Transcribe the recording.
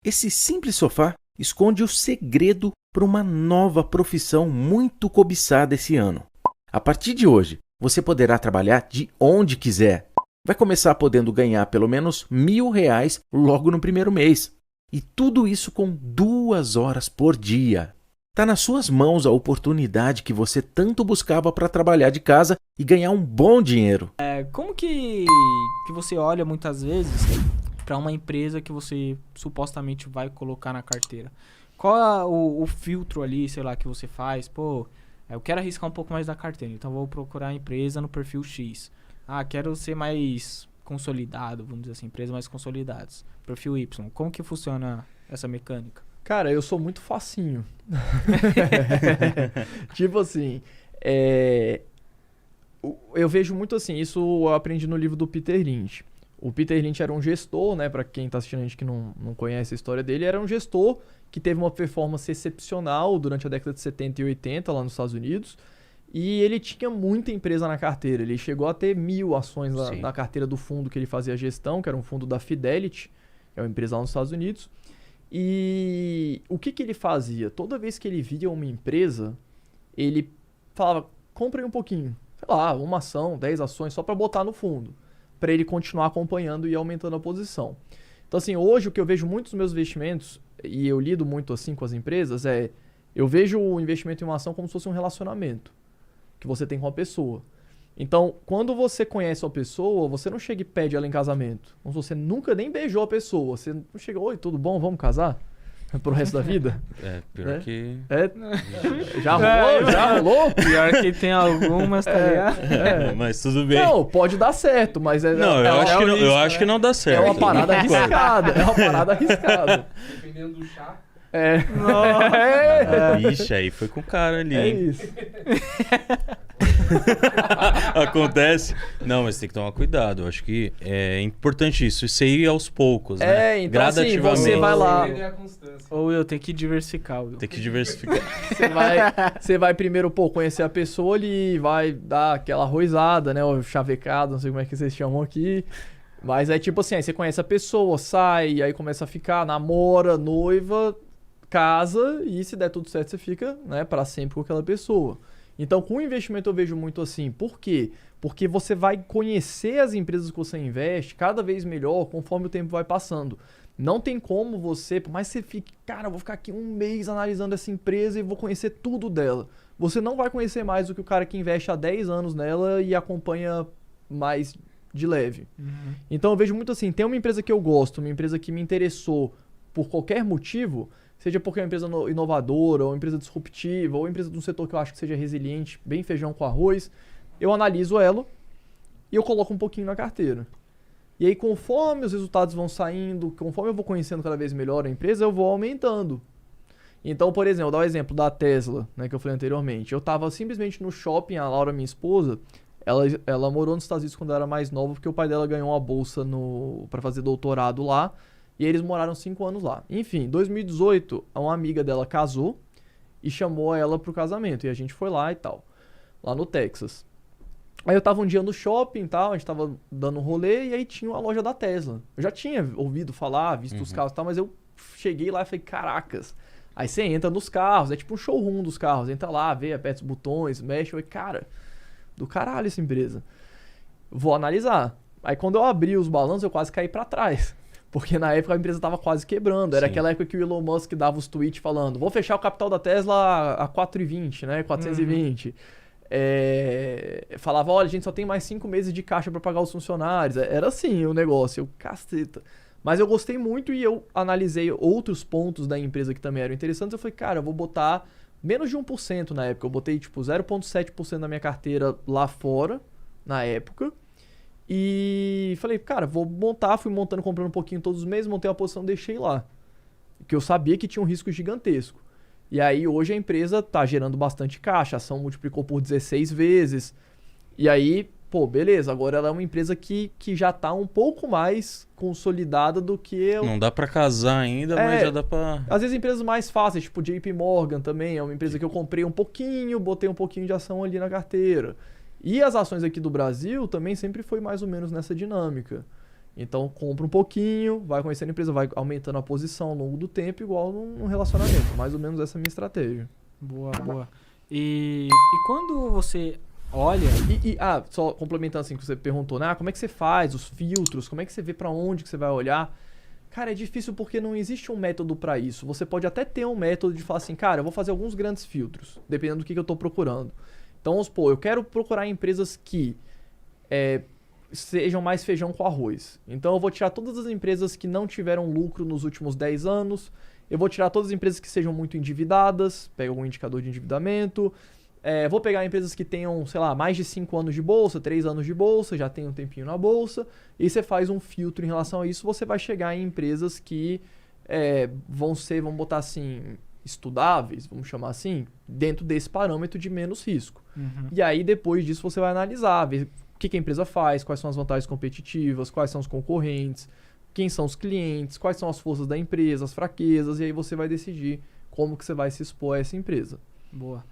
Esse simples sofá esconde o segredo para uma nova profissão muito cobiçada esse ano. A partir de hoje, você poderá trabalhar de onde quiser. Vai começar podendo ganhar pelo menos R$ 1.000 logo no primeiro mês. E tudo isso com 2 horas por dia. Está nas suas mãos a oportunidade que você tanto buscava para trabalhar de casa e ganhar um bom dinheiro. Como que você olha muitas vezes para uma empresa que você supostamente vai colocar na carteira? Qual é o filtro ali, sei lá, que você faz? Pô, eu quero arriscar um pouco mais da carteira, então vou procurar a empresa no perfil X. Quero ser mais consolidado, vamos dizer assim, empresas mais consolidadas. Perfil Y. Como que funciona essa mecânica? Cara, eu sou muito facinho. Tipo assim, eu vejo muito assim, isso eu aprendi no livro do Peter Lynch. O Peter Lynch era um gestor, né? Pra quem tá assistindo a gente que não conhece a história dele, era um gestor que teve uma performance excepcional durante a década de 70 e 80 lá nos Estados Unidos. E ele tinha muita empresa na carteira. Ele chegou a ter 1.000 ações na carteira do fundo que ele fazia gestão, que era um fundo da Fidelity, que é uma empresa lá nos Estados Unidos. E o que ele fazia? Toda vez que ele via uma empresa, ele falava, compre um pouquinho. Sei lá, uma ação, 10 ações, só para botar no fundo. Para ele continuar acompanhando e aumentando a posição. Então assim, hoje o que eu vejo muitos dos meus investimentos, e eu lido muito assim com as empresas, eu vejo o investimento em uma ação como se fosse um relacionamento que você tem com a pessoa. Então, quando você conhece a pessoa, você não chega e pede ela em casamento. Como se você nunca nem beijou a pessoa. Você não chega, oi, tudo bom, vamos casar? Pro resto da vida? Pior que... Já rolou? Já rolou? Pior que tem algumas, tá ligado? Mas tudo bem. Não, pode dar certo, mas... Não, eu acho que não dá certo. É uma parada arriscada. Dependendo do chá. Ixi, aí foi com o cara ali, É hein? isso. Acontece. Não, mas tem que tomar cuidado. Eu acho que é importante isso. Isso aí aos poucos, né? Então assim, você vai lá... Ou eu tenho que diversificar. Tem que diversificar. Você vai primeiro, conhecer a pessoa ali, vai dar aquela arrozada, né? O chavecado, não sei como é que vocês chamam aqui. Mas é tipo assim, aí você conhece a pessoa, sai, aí começa a ficar, namora, noiva, casa, e se der tudo certo, você fica, né, pra sempre com aquela pessoa. Então, com o investimento eu vejo muito assim. Por quê? Porque você vai conhecer as empresas que você investe cada vez melhor conforme o tempo vai passando. Não tem como você, por mais que você fique, cara, eu vou ficar aqui um mês analisando essa empresa e vou conhecer tudo dela. Você não vai conhecer mais do que o cara que investe há 10 anos nela e acompanha mais de leve. Uhum. Então eu vejo muito assim, tem uma empresa que eu gosto, uma empresa que me interessou por qualquer motivo, seja porque é uma empresa inovadora, ou uma empresa disruptiva, ou uma empresa de um setor que eu acho que seja resiliente, bem feijão com arroz, eu analiso ela e eu coloco um pouquinho na carteira. E aí conforme os resultados vão saindo, conforme eu vou conhecendo cada vez melhor a empresa, eu vou aumentando. Então, por exemplo, vou dar o exemplo da Tesla, né, que eu falei anteriormente. Eu tava simplesmente no shopping, a Laura, minha esposa, ela morou nos Estados Unidos quando ela era mais nova, porque o pai dela ganhou uma bolsa pra fazer doutorado lá, e eles moraram 5 anos lá. Enfim, em 2018, uma amiga dela casou e chamou ela pro casamento, e a gente foi lá e tal, lá no Texas. Aí eu tava um dia no shopping e tal, a gente tava dando um rolê, e aí tinha a loja da Tesla. Eu já tinha ouvido falar, visto os carros e tal, mas eu cheguei lá e falei, caracas. Aí você entra nos carros, é tipo um showroom dos carros, entra lá, vê, aperta os botões, mexe, eu falei, cara, do caralho essa empresa. Vou analisar. Aí quando eu abri os balanços, eu quase caí pra trás. Porque na época a empresa tava quase quebrando. Era aquela época que o Elon Musk dava os tweets falando, vou fechar o capital da Tesla a 4,20, né? 420. Falava, olha, a gente só tem mais 5 meses de caixa pra pagar os funcionários. Era assim o negócio, eu, caceta. Mas eu gostei muito e eu analisei outros pontos da empresa que também eram interessantes. Eu falei, cara, eu vou botar menos de 1% na época. Eu botei tipo 0,7% da minha carteira lá fora, na época. E falei, cara, vou montar. Fui montando, comprando um pouquinho todos os meses, montei uma posição, deixei lá. Que eu sabia que tinha um risco gigantesco. E aí hoje a empresa tá gerando bastante caixa. A ação multiplicou por 16 vezes. E aí, beleza, agora ela é uma empresa que já tá um pouco mais consolidada do que eu... Não dá pra casar ainda, mas já dá pra... Às vezes empresas mais fáceis, tipo JP Morgan também, é uma empresa que eu comprei um pouquinho, botei um pouquinho de ação ali na carteira. E as ações aqui do Brasil também sempre foi mais ou menos nessa dinâmica. Então compra um pouquinho, vai conhecendo a empresa, vai aumentando a posição ao longo do tempo, igual num relacionamento. Mais ou menos essa é a minha estratégia. Boa, boa. E quando você olha... Só complementando assim que você perguntou, né? Como é que você faz os filtros? Como é que você vê pra onde que você vai olhar? Cara, é difícil porque não existe um método pra isso. Você pode até ter um método de falar assim, cara, eu vou fazer alguns grandes filtros, dependendo do que eu tô procurando. Então, vamos supor, eu quero procurar empresas que sejam mais feijão com arroz. Então, eu vou tirar todas as empresas que não tiveram lucro nos últimos 10 anos. Eu vou tirar todas as empresas que sejam muito endividadas, pega algum indicador de endividamento. Vou pegar empresas que tenham, sei lá, mais de 5 anos de bolsa, 3 anos de bolsa, já tem um tempinho na bolsa. E você faz um filtro em relação a isso, você vai chegar em empresas que vamos botar assim, estudáveis, vamos chamar assim, dentro desse parâmetro de menos risco. Uhum. E aí, depois disso, você vai analisar, ver o que a empresa faz, quais são as vantagens competitivas, quais são os concorrentes, quem são os clientes, quais são as forças da empresa, as fraquezas, e aí você vai decidir como que você vai se expor a essa empresa. Boa.